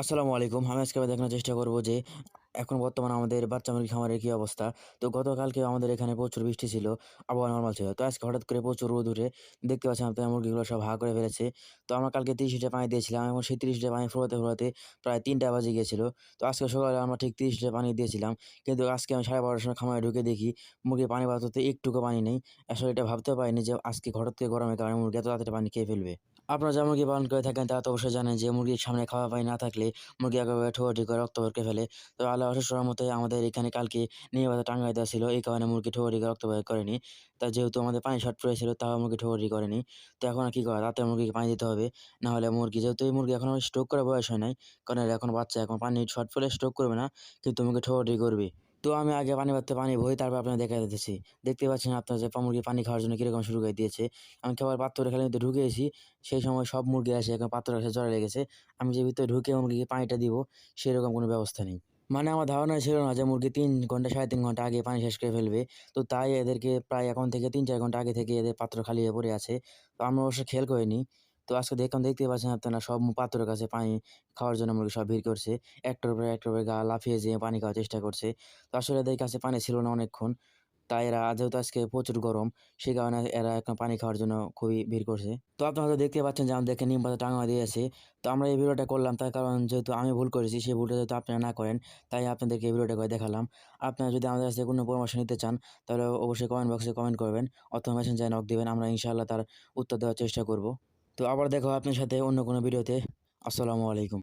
আসসালামু আলাইকুম। আমি আজকে দেখানোর চেষ্টা করব যে এখন বর্তমানে আমাদের বাচ্চা মুরগি খামারের কি অবস্থা। তো গতকালকে আমাদের এখানে প্রচুর বৃষ্টি ছিল, আবহাওয়া নরমাল ছিল। তো আজকে হঠাৎ করে প্রচুর রোদ উঠে দেখতে পাচ্ছেন আপনারা মুরগিগুলো সব হা করে ফেলেছে। তো আমরা কালকে ৩০ লিটার পানি দিয়েছিলাম এবং সেই ৩০ লিটার পানি ফুরাতে প্রায় ৩টা বাজে গিয়েছিল। তো আজকে সকালে আমরা ঠিক ৩০ লিটার পানি দিয়েছিলাম। কিন্তু আজকে আমি 12:30টার সময় খামারে ঢুকে দেখি মুরগির পানি পাত্রতে একটুকু পানি নেই। আসলে এটা ভাবতেও পারিনি যে আজকে হঠাৎ করে গরমের কারণে মুরগি এত তাড়াতাড়ি পানি খেয়ে ফেলবে। আপনারা যারা মুরগি পালন করে থাকেন তারা তো অবশ্যই জানেন যে মুরগির সামনে খাওয়া পানি না থাকলে মুরগি একেবারে ঠোঁটি করে রক্ত বের করে ফেলে। তো আল্লাহর অশেষ রহমতে আমাদের এখানে কালকে নিয়মিত টাঙ্গাই দেওয়া ছিল। এই কারণে মুরগি ঠোঁটি করে রক্ত বের করেনি। তা যেহেতু আমাদের পানি শর্ট পড়েছিল তাও মুরগি ঠোঁটি করেনি। তো এখন আর কি করা? রাতে মুরগিকে পানি দিতে হবে। না হলে মুরগি যেহেতু এই মুরগি এখনো স্ট্রোক করার বয়স হয় নাই। কারণ এরা এখন বাচ্চা, এখন পানি শর্ট পড়লে স্ট্রোক করবে না। কিন্তু মুরগি ঠোঁটি করবে। তো আমি আগে পানি পাত্রে পানি ভরি তারপর আপনাদের দেখাই দিতেছি। দেখতে পাচ্ছেন আপনারা যে মুরগি পানি খাওয়ার জন্য কিরকম শুরু করে দিয়েছে। আমি কেবল পাত্রটা খালি ঢুকিয়েছি। সেই সময় সব মুরগি এসে এখন পাত্রের কাছে জড়ায় লেগেছে। আমি যে ভিতরে ঢুকে মুরগিকে পানিটা দিব সেরকম কোনো ব্যবস্থা নেই। মানে আমার ধারণা ছিল না যে মুরগি ৩ ঘন্টা ৩.৫ ঘন্টা আগে পানি শেষ করে ফেলবে। তো তাই এদেরকে প্রায় এখন থেকে ৩-৪ ঘন্টা আগে থেকে এদের পাত্র খালি হয়ে পড়ে আছে। তো আমরা অবশ্য খেয়াল করিনি। তো আজকে দেখতেই পাচ্ছেন আপনারা সব পাত্রের কাছে পানি খাওয়ার জন্য মুরগি সব ভিড় করছে। একটার উপরে গা লাফিয়ে যেয়ে পানি খাওয়ার চেষ্টা করছে। তো আসলে এদের কাছে পানি ছিল না অনেকক্ষণ। তাই এরা যেহেতু আজকে প্রচুর গরম, সেই কারণে এরা এখন পানি খাওয়ার জন্য খুবই ভিড় করছে। তো আপনারা হয়তো দেখতে পাচ্ছেন যে আমাদেরকে নিম পাতা টাঙানো দিয়েছে। তো আমরা এই ভিডিওটা করলাম তার কারণ যেহেতু আমি ভুল করেছি, সেই ভুলটা যাতে আপনারা না করেন, তাই আপনাদেরকে এই ভিডিওটা করে দেখালাম। আপনারা যদি আমাদের কাছ থেকে কোনো পরামর্শ নিতে চান, তাহলে অবশ্যই কমেন্ট বক্সে কমেন্ট করবেন অথবা মেসেঞ্জারে নক দিবেন। আমরা ইনশাআল্লাহ তার উত্তর দেওয়ার চেষ্টা করব। তো আবার দেখা হবে আপনার সাথে অন্য কোনো ভিডিওতে। আসসালামু আলাইকুম।